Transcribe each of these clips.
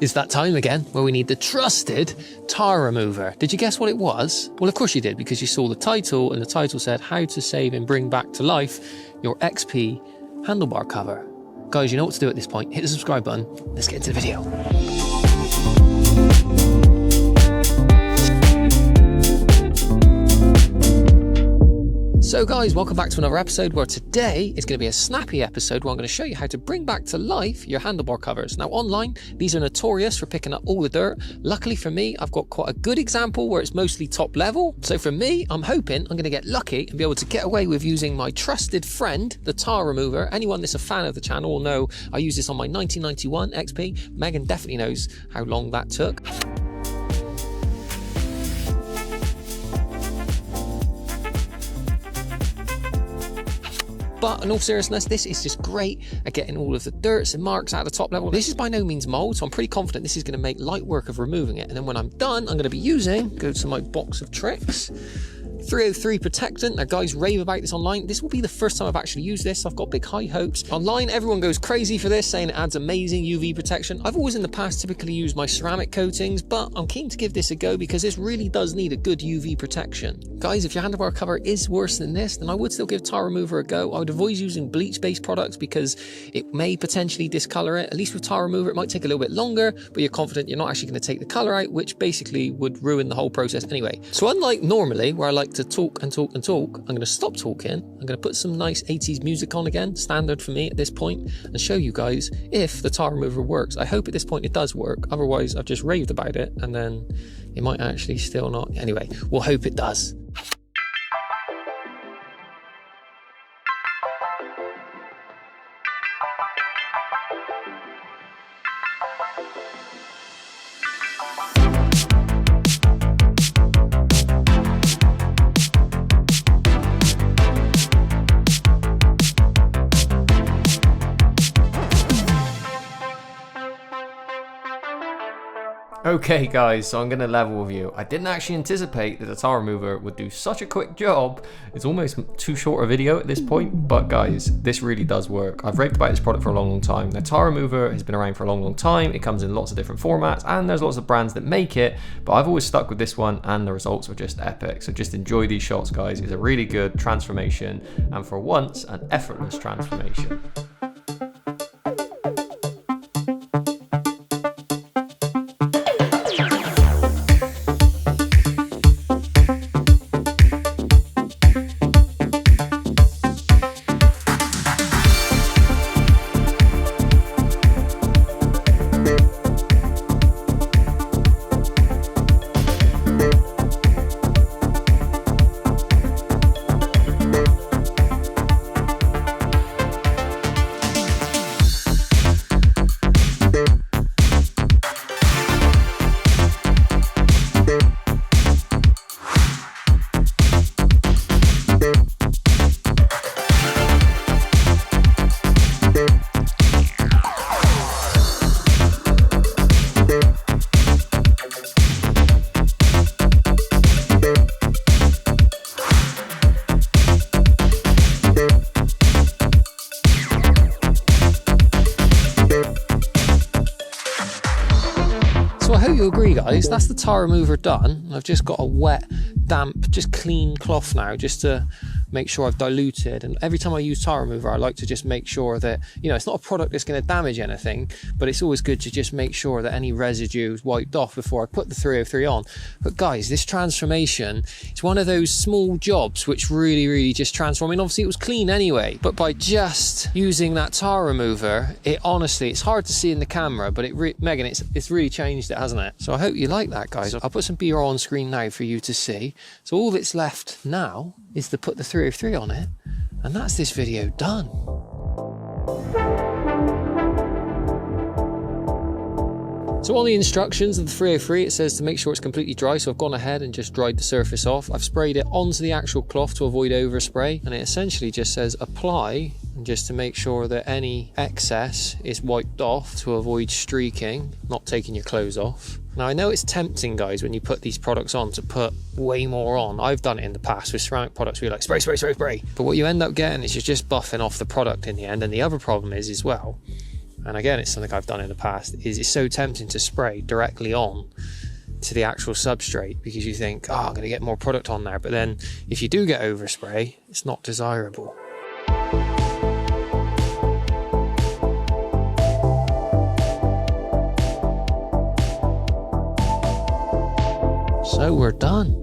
It's that time again where we need the trusted tar remover. Did you guess what it was? Well, of course you did, because you saw the title, and the title said how to save and bring back to life your XP handlebar cover. Guys, you know what to do at this point. Hit the subscribe button. Let's get into the video. So guys, welcome back to another episode where today is going to be a snappy episode where I'm going to show you how to bring back to life your handlebar covers. Now online, these are notorious for picking up all the dirt. Luckily for me, I've got quite a good example where it's mostly top level. So for me, I'm hoping I'm going to get lucky and be able to get away with using my trusted friend, the tar remover. Anyone that's a fan of the channel will know I use this on my 1991 XP. Megan definitely knows how long that took. But in all seriousness, this is just great at getting all of the dirts and marks out of the top level. This is by no means mold, so I'm pretty confident this is going to make light work of removing it. And then when I'm done, I'm going to be using, go to my box of tricks, 303 protectant. Now guys, rave about this online. This will be the first time I've actually used this. I've got big high hopes. Online, everyone goes crazy for this, saying it adds amazing UV protection. I've always in the past typically used my ceramic coatings, but I'm keen to give this a go because this really does need a good UV protection. Guys, if your handlebar cover is worse than this, then I would still give tar remover a go. I would avoid using bleach-based products because it may potentially discolor it. At least with tar remover, it might take a little bit longer, but you're confident you're not actually going to take the color out, which basically would ruin the whole process anyway. So unlike normally, where I like to talk and talk and talk, I'm going to stop talking. I'm going to put some nice 80s music on again, standard for me at this point, and show you guys if the tar remover works. I hope at this point it does work. Otherwise, I've just raved about it and then it might actually still not. Anyway, we'll hope it does. Okay guys, so I'm going to level with you. I didn't actually anticipate that the tar remover would do such a quick job. It's almost too short a video at this point, but guys, this really does work. I've raved about this product for a long time. The tar remover has been around for a long time. It comes in lots of different formats and there's lots of brands that make it, but I've always stuck with this one and the results are just epic. So just enjoy these shots guys. It's a really good transformation and for once, an effortless transformation. So I hope you agree guys, that's the tar remover done. I've just got a wet, damp, just clean cloth now just to make sure I've diluted. And every time I use tar remover, I like to just make sure that, you know, it's not a product that's going to damage anything, but it's always good to just make sure that any residue is wiped off before I put the 303 on. But guys, this transformation, it's one of those small jobs which really just transform. I mean, obviously it was clean anyway, but by just using that tar remover, it honestly, it's hard to see in the camera, but Megan, it's really changed it, hasn't it? So I hope you like that, guys. I'll put some B-roll on screen now for you to see. So all that's left now is to put the 303 on it, and that's this video done. So on the instructions of the 303, it says to make sure it's completely dry. So I've gone ahead and just dried the surface off. I've sprayed it onto the actual cloth to avoid overspray. And it essentially just says apply, just to make sure that any excess is wiped off to avoid streaking, not taking your clothes off. Now I know it's tempting, guys, when you put these products on to put way more on. I've done it in the past with ceramic products where you're like spray, spray, spray, spray. But what you end up getting is you're just buffing off the product in the end. And the other problem is as well, And again, it's something I've done in the past, is it's so tempting to spray directly on to the actual substrate because you think, oh, I'm going to get more product on there. But then if you do get overspray, it's not desirable. So we're done.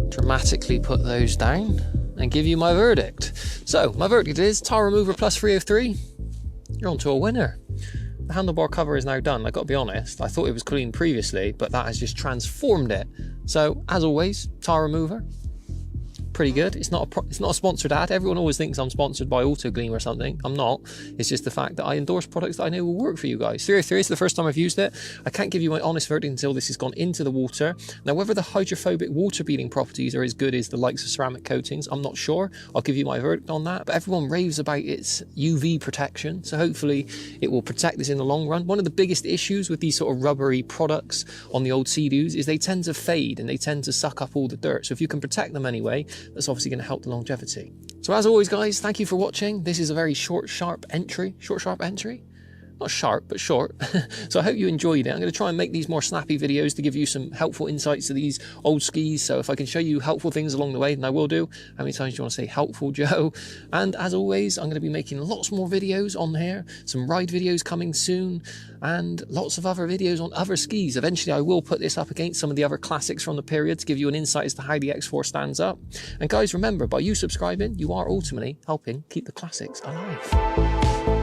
Dramatically put those down and give you my verdict. So my verdict is tile remover plus 303. You're onto a winner. The handlebar cover is now done. I've got to be honest, I thought it was clean previously, but that has just transformed it. So as always, tile remover, pretty good. It's not a sponsored ad. Everyone always thinks I'm sponsored by Autogleam or something. I'm not. It's just the fact that I endorse products that I know will work for you guys. 303 is the first time I've used it. I can't give you my honest verdict until this has gone into the water. Now, whether the hydrophobic water beading properties are as good as the likes of ceramic coatings, I'm not sure. I'll give you my verdict on that. But everyone raves about its UV protection, so hopefully it will protect this in the long run. One of the biggest issues with these sort of rubbery products on the old Seadoos is they tend to fade and they tend to suck up all the dirt. So if you can protect them anyway, that's obviously going to help the longevity. So as always, guys, thank you for watching. This is a very short, sharp entry. Not sharp, but short. So I hope you enjoyed it. I'm going to try and make these more snappy videos to give you some helpful insights to these old skis. So if I can show you helpful things along the way, then I will do. How many times do you want to say helpful, Joe? And as always, I'm going to be making lots more videos on here. Some ride videos coming soon. And lots of other videos on other skis. Eventually, I will put this up against some of the other classics from the period to give you an insight as to how the X4 stands up. And guys, remember, by you subscribing, you are ultimately helping keep the classics alive.